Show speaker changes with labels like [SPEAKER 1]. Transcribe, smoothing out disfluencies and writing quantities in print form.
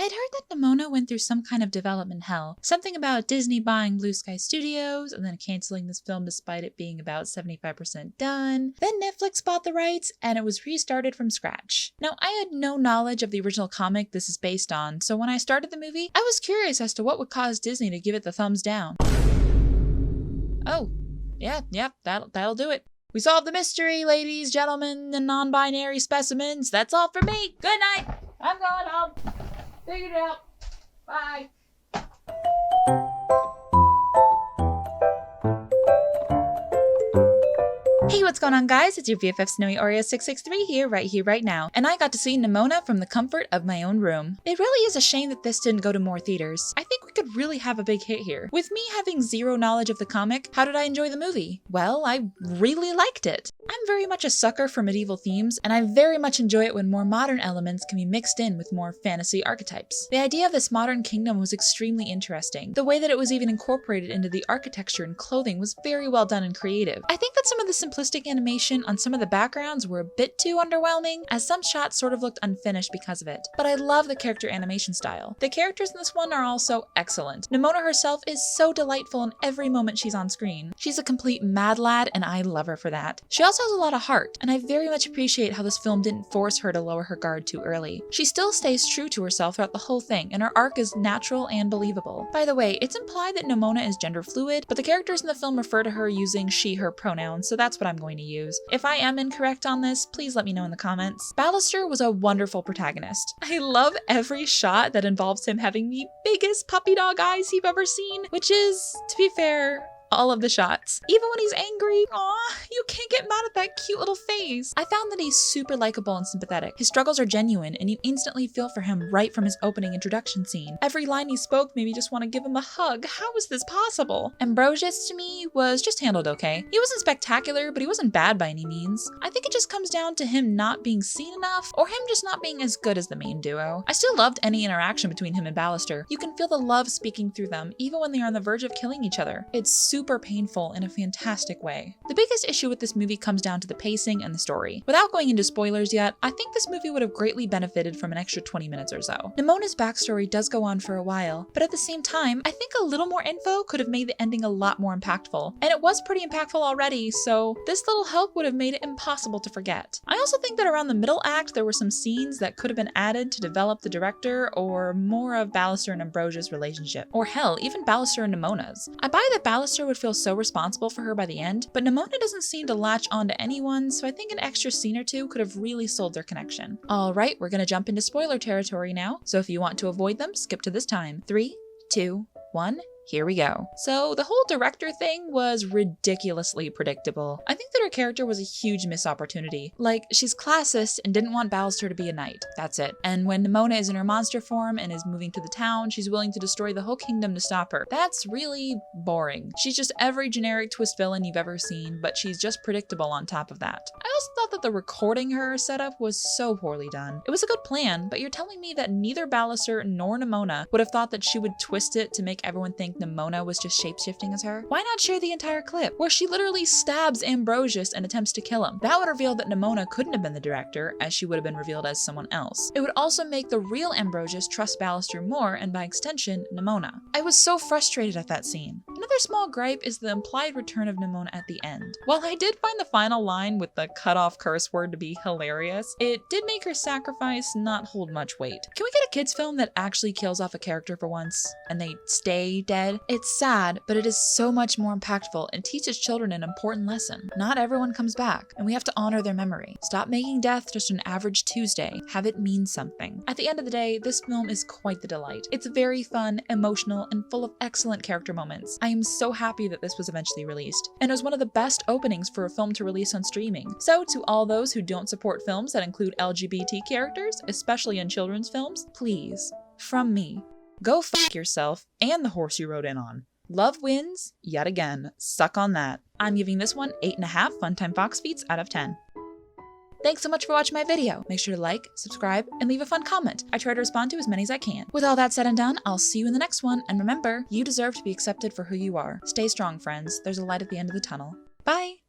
[SPEAKER 1] I had heard that Nimona went through some kind of development hell. Something about Disney buying Blue Sky Studios and then canceling this film despite it being about 75% done. Then Netflix bought the rights and it was restarted from scratch. Now, I had no knowledge of the original comic this is based on, so when I started the movie, I was curious as to what would cause Disney to give it the thumbs down. Oh, yeah, that'll do it. We solved the mystery, ladies, gentlemen, and non-binary specimens. That's all for me. Good night. I'm going home. Figured it out. Bye. Hey, what's going on, guys? It's your BFF Snowy Oreo 663 here, right now. And I got to see Nimona from the comfort of my own room. It really is a shame that this didn't go to more theaters. I think we could really have a big hit here. With me having zero knowledge of the comic, how did I enjoy the movie? Well, I really liked it. I'm very much a sucker for medieval themes, and I very much enjoy it when more modern elements can be mixed in with more fantasy archetypes. The idea of this modern kingdom was extremely interesting. The way that it was even incorporated into the architecture and clothing was very well done and creative. I think that some of the simplistic animation on some of the backgrounds were a bit too underwhelming, as some shots sort of looked unfinished because of it. But I love the character animation style. The characters in this one are also excellent. Nimona herself is so delightful in every moment she's on screen. She's a complete mad lad, and I love her for that. She also has a lot of heart, and I very much appreciate how this film didn't force her to lower her guard too early. She still stays true to herself throughout the whole thing, and her arc is natural and believable. By the way, it's implied that Nimona is gender fluid, but the characters in the film refer to her using she/her pronouns, so that's what I'm going to use. If I am incorrect on this, please let me know in the comments. Ballister was a wonderful protagonist. I love every shot that involves him having the biggest puppy dog eyes you've ever seen, which is, to be fair, all of the shots. Even when he's angry, aw, you can't get mad at that cute little face. I found that he's super likable and sympathetic. His struggles are genuine, and you instantly feel for him right from his opening introduction scene. Every line he spoke made me just want to give him a hug. How is this possible? Ambrosius, to me, was just handled okay. He wasn't spectacular, but he wasn't bad by any means. I think it just comes down to him not being seen enough, or him just not being as good as the main duo. I still loved any interaction between him and Ballister. You can feel the love speaking through them, even when they're on the verge of killing each other. It's super painful in a fantastic way. The biggest issue with this movie comes down to the pacing and the story. Without going into spoilers yet, I think this movie would have greatly benefited from an extra 20 minutes or so. Nimona's backstory does go on for a while, but at the same time, I think a little more info could have made the ending a lot more impactful. And it was pretty impactful already, so this little help would have made it impossible to forget. I also think that around the middle act, there were some scenes that could have been added to develop the director or more of Ballister and Ambrosia's relationship. Or hell, even Ballister and Nimona's. I buy that Ballister would feel so responsible for her by the end, but Nimona doesn't seem to latch on to anyone, so I think an extra scene or two could have really sold their connection. Alright, we're gonna jump into spoiler territory now, so if you want to avoid them, skip to this time. 3, 2, 1, here we go. So the whole director thing was ridiculously predictable. I think that her character was a huge missed opportunity. Like, she's classist and didn't want Ballister to be a knight. That's it. And when Nimona is in her monster form and is moving to the town, she's willing to destroy the whole kingdom to stop her. That's really boring. She's just every generic twist villain you've ever seen, but she's just predictable on top of that. I also thought that the recording her setup was so poorly done. It was a good plan, but you're telling me that neither Ballister nor Nimona would have thought that she would twist it to make everyone think Nimona was just shapeshifting as her? Why not share the entire clip, where she literally stabs Ambrosius and attempts to kill him? That would reveal that Nimona couldn't have been the director, as she would have been revealed as someone else. It would also make the real Ambrosius trust Ballister more, and by extension, Nimona. I was so frustrated at that scene. Another small gripe is the implied return of Nimona at the end. While I did find the final line with the cut-off curse word to be hilarious, it did make her sacrifice not hold much weight. Can we get a kids film that actually kills off a character for once, and they stay dead? It's sad, but it is so much more impactful and teaches children an important lesson. Not everyone comes back, and we have to honor their memory. Stop making death just an average Tuesday. Have it mean something. At the end of the day, this film is quite the delight. It's very fun, emotional, and full of excellent character moments. I am so happy that this was eventually released, and it was one of the best openings for a film to release on streaming. So to all those who don't support films that include LGBT characters, especially in children's films, please, from me, go fuck yourself and the horse you rode in on. Love wins, yet again. Suck on that. I'm giving this one 8.5 Funtime Fox Feets out of 10. Thanks so much for watching my video. Make sure to like, subscribe, and leave a fun comment. I try to respond to as many as I can. With all that said and done, I'll see you in the next one, and remember, you deserve to be accepted for who you are. Stay strong, friends. There's a light at the end of the tunnel. Bye!